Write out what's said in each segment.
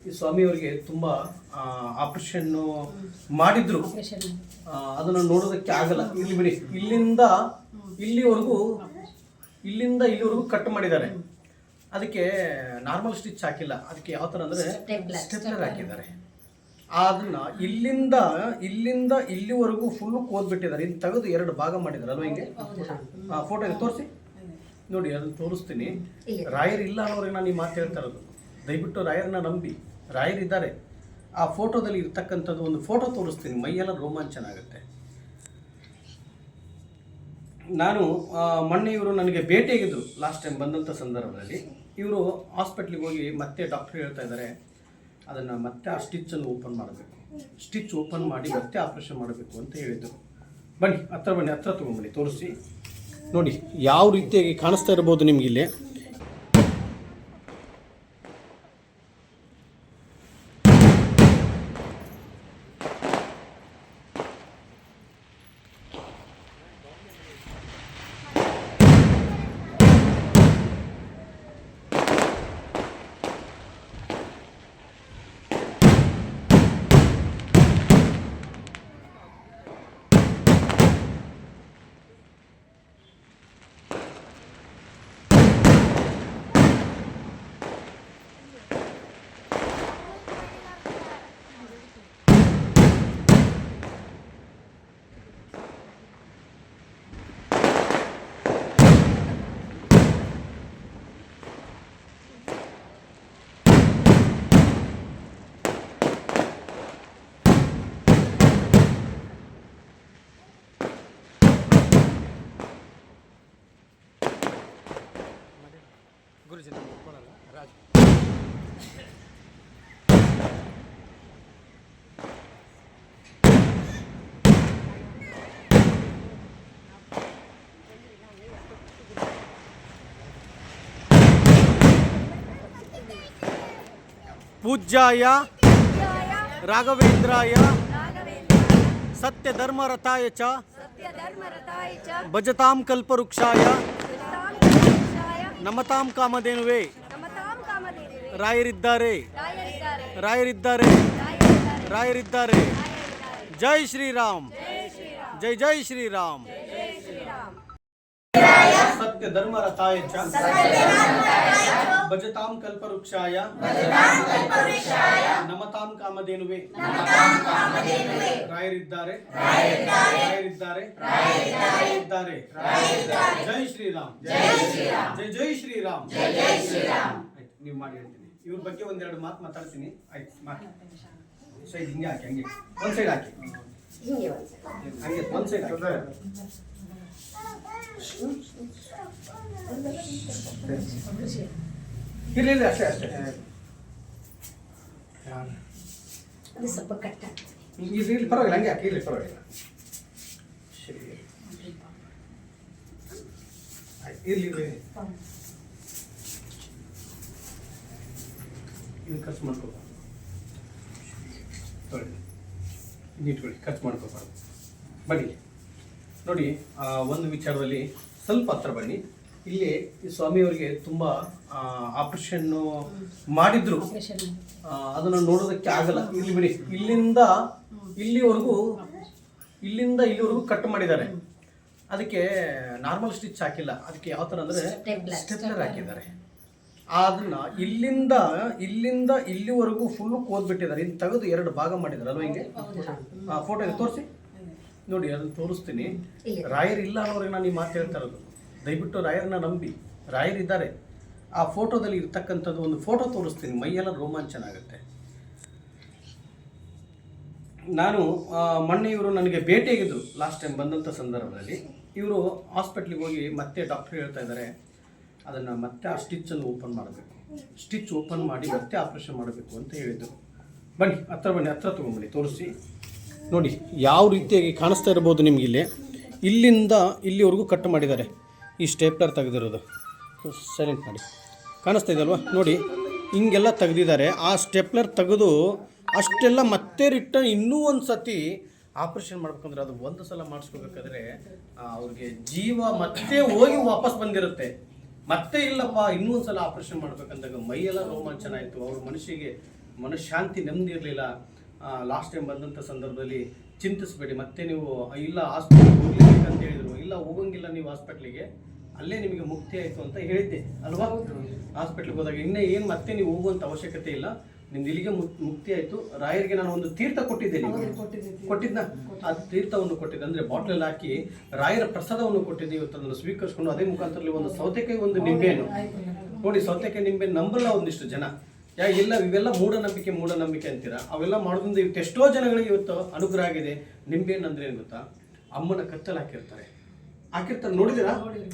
ಈ ಸ್ವಾಮಿಯವರಿಗೆ ತುಂಬಾ ಆಪರೇಷನ್ ಮಾಡಿದ್ರು, ಅದನ್ನು ನೋಡೋದಕ್ಕೆ ಆಗಲ್ಲ. ಇಲ್ಲಿ ಬಿಡಿ, ಇಲ್ಲಿಂದ ಇಲ್ಲಿವರೆಗೂ ಕಟ್ ಮಾಡಿದ್ದಾರೆ. ಅದಕ್ಕೆ ನಾರ್ಮಲ್ ಸ್ಟಿಚ್ ಹಾಕಿಲ್ಲ. ಅದಕ್ಕೆ ಯಾವ ಥರ ಅಂದರೆ ಸ್ಟೆಪ್ಲರ್ ಹಾಕಿದ್ದಾರೆ. ಅದನ್ನ ಇಲ್ಲಿಂದ ಇಲ್ಲಿವರೆಗೂ ಫುಲ್ ಕೋದ್ಬಿಟ್ಟಿದ್ದಾರೆ. ಇನ್ನು ತೆಗೆದು 2 ಭಾಗ ಮಾಡಿದ್ದಾರೆ ಅಲ್ವಾ? ಹಿಂಗೆ ಫೋಟೋ ಇದೆ, ತೋರಿಸಿ ನೋಡಿ, ಅದನ್ನು ತೋರಿಸ್ತೀನಿ. ರಾಯರ್ ಇಲ್ಲ ಅನ್ನೋರಿಗೆ ನಾನು ಈ ಮಾತು ಹೇಳ್ತಾ ಇರೋದು. ದಯವಿಟ್ಟು ರಾಯರನ್ನ ನಂಬಿ, ರಾಯರಿದ್ದಾರೆ. ಆ ಫೋಟೋದಲ್ಲಿ ಇರ್ತಕ್ಕಂಥದ್ದು ಒಂದು ಫೋಟೋ ತೋರಿಸ್ತೀನಿ, ಮೈಯೆಲ್ಲ ರೋಮಾಂಚನ ಆಗುತ್ತೆ. ನಾನು ಮೊನ್ನೆ ಇವರು ನನಗೆ ಭೇಟಿಯಾಗಿದ್ದರು ಲಾಸ್ಟ್ ಟೈಮ್ ಬಂದಂಥ ಸಂದರ್ಭದಲ್ಲಿ. ಇವರು ಹಾಸ್ಪಿಟ್ಲಿಗೆ ಹೋಗಿ ಮತ್ತೆ ಡಾಕ್ಟ್ರ್ ಹೇಳ್ತಾ ಇದ್ದಾರೆ, ಅದನ್ನು ಮತ್ತೆ ಆ ಸ್ಟಿಚ್ಚನ್ನು ಓಪನ್ ಮಾಡಬೇಕು, ಸ್ಟಿಚ್ ಓಪನ್ ಮಾಡಿ ಮತ್ತೆ ಆಪ್ರೇಷನ್ ಮಾಡಬೇಕು ಅಂತ ಹೇಳಿದರು. ಬನ್ನಿ, ಹತ್ರ ತೊಗೊಂಬನ್ನಿ, ತೋರಿಸಿ ನೋಡಿ ಯಾವ ರೀತಿಯಾಗಿ ಕಾಣಿಸ್ತಾ ಇರ್ಬೋದು ನಿಮ್ಗೆ ಇಲ್ಲಿ. ಗುರುಜಿ ನಮ್ಮ ಒಪ್ಕೊಳ್ಳಲ್ಲ, ರಾಜು. ಪೂಜ್ಯಾಯ ರಾಘವೇಂದ್ರಾಯ ಸತ್ಯಧರ್ಮರತಾಯ ಚ ಭಜತಾಂ ಕಲ್ಪವೃಕ್ಷಾಯ ನಮತಾಂ ಕಾಮಧೇನುವೆ. ರಾಯರಿದ್ದಾರೆ, ಜೈ ಶ್ರೀರಾಮ್, ಜೈ ಶ್ರೀರಾಮ್. ಸತ್ಯ ಧರ್ಮರತಾಯ ಚ ಭಜತಾಂ ಕಲ್ಪವೃಕ್ಷಾಯ ನಮತಾಂ ಕಾಮಧೇನುವೆ. ರಾಯರಿದ್ದಾರೆ, ಜೈ ಶ್ರೀರಾಮ್, ಜೈ ಶ್ರೀರಾಮ್. ನೀವು ಮಾಡಿ ಹೇಳ್ತೀನಿ. ಇವ್ರ ಬಗ್ಗೆ 1-2 ಮಾತು ಮಾತಾಡ್ತೀನಿ. ಆಯ್ತು, ಮಾಡಿ. ಸೈಡ್ ಹಿಂಗೆ ಹಾಕಿ, ಹಂಗೆ ಒಂದು ಸೈಡ್ ಹಾಕಿ, ಹಂಗೆ ಒಂದು ಸೈಡ್ ಹಾಕಿ. ಇಲ್ಲ ಅಷ್ಟೇ ಸ್ವಲ್ಪ ಕಟ್ಟ ಇಲ್ಲಿ ಪರವಾಗಿಲ್ಲ, ಹಂಗೆ ಹಾಕಿ, ಇಲ್ಲಿ ಪರವಾಗಿಲ್ಲ. ಇರ್ಲಿ ಇದು ಖರ್ಚು ಮಾಡ್ಕೋಬಾರ್ದು, ನೀಟ್ಕೊಳ್ಳಿ, ಖರ್ಚು ಮಾಡ್ಕೋಬಾರ್ದು. ಬನ್ನಿ ನೋಡಿ, ಒಂದು ವಿಚಾರದಲ್ಲಿ ಸ್ವಲ್ಪ ಹತ್ರ ಬನ್ನಿ. ಇಲ್ಲಿ ಈ ಸ್ವಾಮಿಯವರಿಗೆ ತುಂಬ ಆಪರೇಷನ್ ಮಾಡಿದ್ರು, ಅದನ್ನು ನೋಡೋದಕ್ಕೆ ಆಗಲ್ಲ. ಇಲ್ಲಿ ಬಿಡಿ, ಇಲ್ಲಿವರೆಗೂ ಕಟ್ ಮಾಡಿದ್ದಾರೆ. ಅದಕ್ಕೆ ನಾರ್ಮಲ್ ಸ್ಟಿಚ್ ಹಾಕಿಲ್ಲ. ಅದಕ್ಕೆ ಯಾವ ಥರ ಅಂದರೆ ಸ್ಟೆಪ್ಲರ್ ಹಾಕಿದ್ದಾರೆ. ಅದನ್ನ ಇಲ್ಲಿಂದ ಇಲ್ಲಿವರೆಗೂ ಫುಲ್ ಕೋದ್ಬಿಟ್ಟಿದ್ದಾರೆ. ಇನ್ನು ತೆಗೆದು 2 ಭಾಗ ಮಾಡಿದ್ದಾರೆ ಅಲ್ವಾ? ಹಿಂಗೆ ಫೋಟೋ ಇದೆ, ತೋರಿಸಿ ನೋಡಿ, ಅದನ್ನು ತೋರಿಸ್ತೀನಿ. ರಾಯರ್ ಇಲ್ಲ ಅನ್ನೋರಿಗೆ ನಾನು ಈ ಮಾತು ಹೇಳ್ತಾ ಇರೋದು. ದಯವಿಟ್ಟು ರಾಯರನ್ನ ನಂಬಿ, ರಾಯರಿದ್ದಾರೆ. ಆ ಫೋಟೋದಲ್ಲಿ ಇರ್ತಕ್ಕಂಥದ್ದು ಒಂದು ಫೋಟೋ ತೋರಿಸ್ತೀನಿ, ಮೈಯೆಲ್ಲ ರೋಮಾಂಚನ ಆಗುತ್ತೆ. ನಾನು ಮೊನ್ನೆ ಇವರು ನನಗೆ ಭೇಟಿಯಾಗಿದ್ದರು ಲಾಸ್ಟ್ ಟೈಮ್ ಬಂದಂಥ ಸಂದರ್ಭದಲ್ಲಿ. ಇವರು ಹಾಸ್ಪಿಟ್ಲಿಗೆ ಹೋಗಿ ಮತ್ತೆ ಡಾಕ್ಟ್ರ್ ಹೇಳ್ತಾ ಇದ್ದಾರೆ, ಅದನ್ನು ಮತ್ತೆ ಆ ಸ್ಟಿಚ್ಚನ್ನು ಓಪನ್ ಮಾಡಬೇಕು, ಸ್ಟಿಚ್ ಓಪನ್ ಮಾಡಿ ಮತ್ತೆ ಆಪ್ರೇಷನ್ ಮಾಡಬೇಕು ಅಂತ ಹೇಳಿದರು. ಬನ್ನಿ, ಹತ್ರ ತೊಗೊಂಬನ್ನಿ, ತೋರಿಸಿ ನೋಡಿ ಯಾವ ರೀತಿಯಾಗಿ ಕಾಣಿಸ್ತಾ ಇರ್ಬೋದು ನಿಮ್ಗೆ ಇಲ್ಲಿ. ಇಲ್ಲಿಂದ ಇಲ್ಲಿವರೆಗೂ ಕಟ್ ಮಾಡಿದ್ದಾರೆ. ಈ ಸ್ಟೇಪ್ಲರ್ ತೆಗೆದಿರೋದು ಸೈಲೆಂಟ್ ಮಾಡಿ, ಕಾಣಿಸ್ತಾ ಇದೆ ಅಲ್ವಾ? ನೋಡಿ, ಹಿಂಗೆಲ್ಲ ತೆಗೆದಿದ್ದಾರೆ. ಆ ಸ್ಟೆಪ್ಲರ್ ತೆಗೆದು ಅಷ್ಟೆಲ್ಲ ಮತ್ತೆ ರಿಟರ್ನ್ ಇನ್ನೂ ಒಂದು ಸತಿ ಆಪ್ರೇಷನ್ ಮಾಡ್ಬೇಕಂದ್ರೆ, ಅದು ಒಂದು ಸಲ ಮಾಡಿಸ್ಕೋಬೇಕಾದ್ರೆ ಅವ್ರಿಗೆ ಜೀವ ಮತ್ತೆ ಹೋಗಿ ವಾಪಸ್ ಬಂದಿರುತ್ತೆ. ಮತ್ತೆ ಇಲ್ಲಪ್ಪ ಇನ್ನೂ ಒಂದ್ಸಲ ಆಪರೇಷನ್ ಮಾಡ್ಬೇಕಂದಾಗ ಮೈಯೆಲ್ಲ ರೋಮಾಂಚನ ಆಯಿತು. ಅವ್ರ ಮನುಷ್ಯಗೆ ಮನಃಶಾಂತಿ ನೆಮ್ಮದಿ ಇರಲಿಲ್ಲ. ಲಾಸ್ಟ್ ಟೈಮ್ ಬಂದಂಥ ಸಂದರ್ಭದಲ್ಲಿ ಚಿಂತಿಸಬೇಡಿ, ಮತ್ತೆ ನೀವು ಇಲ್ಲ ಹಾಸ್ಪಿಟ್ಲಿಗೆ ಹೋಗ್ಲೇಬೇಕಂತ ಹೇಳಿದರು. ಇಲ್ಲ ಹೋಗಂಗಿಲ್ಲ ನೀವು ಹಾಸ್ಪಿಟ್ಲಿಗೆ, ಅಲ್ಲೇ ನಿಮಗೆ ಮುಕ್ತಿ ಆಯಿತು ಅಂತ ಹೇಳಿದ್ದೆ ಅಲ್ವಾ. ಹಾಸ್ಪಿಟ್ಲಿಗೆ ಹೋದಾಗ ಇನ್ನೇ ಏನು ಮತ್ತೆ ನೀವು ಹೋಗುವಂಥ ಅವಶ್ಯಕತೆ ಇಲ್ಲ, ನಿಮ್ದು ಇಲ್ಲಿಗೆ ಮುಕ್ತಿ ಆಯಿತು. ರಾಯರಿಗೆ ನಾನು ಒಂದು ತೀರ್ಥ ಕೊಟ್ಟಿದ್ದೇನೆ, ಕೊಟ್ಟಿದ್ದ ಆ ತೀರ್ಥವನ್ನು ಕೊಟ್ಟಿದ್ದೆ, ಅಂದರೆ ಬಾಟ್ಲಲ್ಲಿ ಹಾಕಿ ರಾಯರ ಪ್ರಸಾದವನ್ನು ಕೊಟ್ಟಿದ್ದೆ. ಇವತ್ತು ಅದನ್ನು ಸ್ವೀಕರಿಸ್ಕೊಂಡು ಅದೇ ಮುಖಾಂತರದಲ್ಲಿ ಒಂದು ಸೌತೆಕಾಯಿ ಒಂದು ನಿಂಬೆಯನ್ನು ನೋಡಿ, ಸೌತೆಕಾಯಿ ನಿಂಬೆ ನಂಬಲ್ಲ ಒಂದಿಷ್ಟು ಜನ. ಇಲ್ಲ ಇವೆಲ್ಲ ಮೂಢನಂಬಿಕೆ ಅಂತೀರಾ, ಅವೆಲ್ಲ ಮಾಡೋದ್ರಿಂದ ಇವತ್ತು ಎಷ್ಟೋ ಜನಗಳಿಗೆ ಇವತ್ತು ಅನುಗ್ರಹ ಆಗಿದೆ. ನಿಂಬೆಹಣ್ಣು ಅಂದ್ರೆ ಏನು ಗೊತ್ತಾ, ಅಮ್ಮನ ಕತ್ತಲು ಹಾಕಿರ್ತಾರೆ ನೋಡಿದಿರಾ?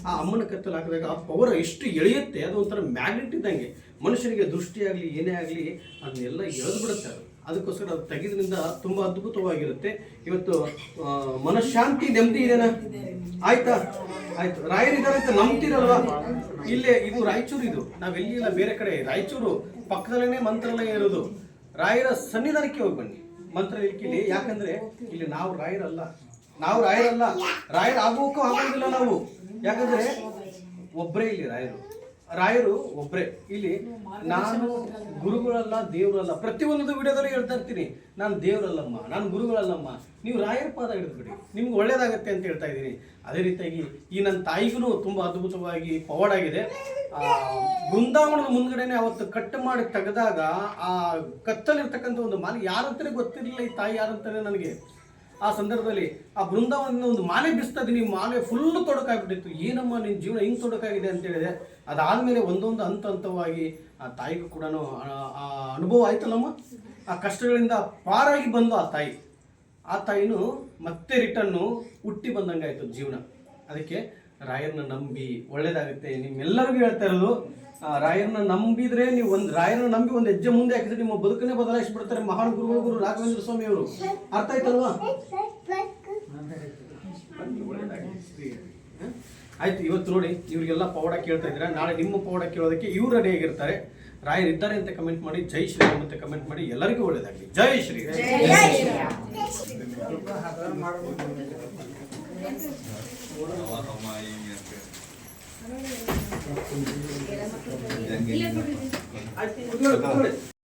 ಆ ಅಮ್ಮನ ಕತ್ತಲು ಹಾಕಿದಾಗ ಆ ಪವರ್ ಎಷ್ಟು ಎಳೆಯುತ್ತೆ, ಅದು ಒಂಥರ ಮ್ಯಾಗ್ನೆಟ್ ಇದ್ದಂಗೆ. ಮನುಷ್ಯನಿಗೆ ದೃಷ್ಟಿ ಆಗಲಿ ಏನೇ ಆಗಲಿ ಅದನ್ನೆಲ್ಲ ಎಳೆದು ಬಿಡುತ್ತೆ. ಅದಕ್ಕೋಸ್ಕರ ಅದು ತೆಗೆದ್ರಿಂದ ತುಂಬ ಅದ್ಭುತವಾಗಿರುತ್ತೆ. ಇವತ್ತು ಮನಃಶಾಂತಿ ನೆಮ್ಮದಿ ಇದೆನಾ? ಆಯ್ತು. ರಾಯರಿದ್ದಾರೆ ಅಂತ ನಂಬ್ತೀರಲ್ವಾ? ಇಲ್ಲೇ ಇದು ರಾಯಚೂರು, ಇದು ನಾವೆಲ್ಲಿಲ್ಲ ಬೇರೆ ಕಡೆ, ರಾಯಚೂರು ಪಕ್ಕದಲ್ಲೇ ಮಂತ್ರಾಲಯ ಇರೋದು. ರಾಯರ ಸನ್ನಿಧಾನಕ್ಕೆ ಹೋಗಿ ಬನ್ನಿ ಮಂತ್ರಾಲಯಕ್ಕೆ. ಯಾಕಂದ್ರೆ ಇಲ್ಲಿ ನಾವು ರಾಯರಲ್ಲ, ರಾಯರ ಆಗೋಕ್ಕೂ ಆಗೋದಿಲ್ಲ ನಾವು. ಯಾಕಂದ್ರೆ ಒಬ್ಬರೇ ಇಲ್ಲಿ ರಾಯರು ಒಬ್ಬರೇ ಇಲ್ಲಿ. ನಾನು ಗುರುಗಳಲ್ಲ, ದೇವರಲ್ಲ. ಪ್ರತಿಯೊಂದು ವಿಡಿಯೋದಲ್ಲಿ ಹೇಳ್ತಾ ಇರ್ತೀನಿ, ನಾನು ದೇವರಲ್ಲಮ್ಮ, ನಾನು ಗುರುಗಳಲ್ಲಮ್ಮ, ನೀವು ರಾಯರ ಪಾದ ಹಿಡಿದ್ಬಿಡಿ, ನಿಮ್ಗೆ ಒಳ್ಳೇದಾಗತ್ತೆ ಅಂತ ಹೇಳ್ತಾ ಇದ್ದೀನಿ. ಅದೇ ರೀತಿಯಾಗಿ ಈ ನನ್ನ ತಾಯಿಗೂ ತುಂಬ ಅದ್ಭುತವಾಗಿ ಪವಾಡ್ ಆಗಿದೆ. ಬೃಂದಾವನದ ಮುಂದ್ಗಡೆನೆ ಅವತ್ತು ಕಟ್ ಮಾಡಿ ತೆಗೆದಾಗ ಆ ಕತ್ತಲಿರ್ತಕ್ಕಂಥ ಒಂದು ಮಾಲೆ ಯಾರಂತಾನೆ ಗೊತ್ತಿರಲಿಲ್ಲ, ಈ ತಾಯಿ ಯಾರಂತಾನೆ ನನಗೆ. ಆ ಸಂದರ್ಭದಲ್ಲಿ ಆ ಬೃಂದಾವನದಿಂದ ಒಂದು ಮಾಲೆ ಬಿಸ್ತಾ ಇದ್ದೀನಿ, ಮಾಲೆ ಫುಲ್ಲು ತೊಡಕಾಗ್ಬಿಟ್ಟಿತ್ತು. ಏನಮ್ಮ ನಿನ್ನ ಜೀವನ ಹಿಂಗೆ ತೊಡಕಾಗಿದೆ ಅಂತ ಹೇಳಿದೆ. ಅದಾದಮೇಲೆ ಒಂದೊಂದು ಹಂತವಾಗಿ ಆ ತಾಯಿಗೂ ಕೂಡ ಆ ಅನುಭವ ಆಯ್ತಲ್ಲಮ್ಮ. ಆ ಕಷ್ಟಗಳಿಂದ ಪಾರಾಗಿ ಬಂದು ಆ ತಾಯಿನೂ ಮತ್ತೆ ರಿಟರ್ನು ಹುಟ್ಟಿ ಬಂದಂಗೆ ಆಯಿತು ಜೀವನ. ಅದಕ್ಕೆ ರಾಯರನ್ನ ನಂಬಿ ಒಳ್ಳೇದಾಗುತ್ತೆ. ನಿಮ್ಮೆಲ್ಲರಿಗೂ ಹೇಳ್ತಾ ಇರೋದು, ರಾಯರನ್ನ ನಂಬಿದ್ರೆ ನೀವು ರಾಯರನ್ನ ನಂಬಿ ಒಂದು ಹೆಜ್ಜೆ ಮುಂದೆ ಹಾಕಿದ್ರೆ ನಿಮ್ಮ ಬದುಕನ್ನೇ ಬದಲಾಯಿಸಿಬಿಡ್ತಾರೆ ಮಹಾನ್ ಗುರು ರಾಘವೇಂದ್ರ ಸ್ವಾಮಿ ಅವರು. ಅರ್ಥ ಆಯ್ತಲ್ವಾ? ಆಯ್ತು. ಇವತ್ತು ನೋಡಿ ಇವ್ರಿಗೆಲ್ಲ ಪವಾಡ ಕೇಳ್ತಾ ಇದ್ದೀರಾ, ನಾಳೆ ನಿಮ್ಮ ಪವಾಡ ಕೇಳೋದಕ್ಕೆ ಇವ್ರು ರೆಡಿ ಆಗಿರ್ತಾರೆ. ರಾಯರು ಇದ್ದಾರೆ ಅಂತ ಕಮೆಂಟ್ ಮಾಡಿ, ಜೈ ಶ್ರೀರಾಮ್ ಅಂತ ಕಮೆಂಟ್ ಮಾಡಿ. ಎಲ್ಲರಿಗೂ ಒಳ್ಳೇದಾಗಲಿ. ಜೈ ಶ್ರೀರಾಮ್.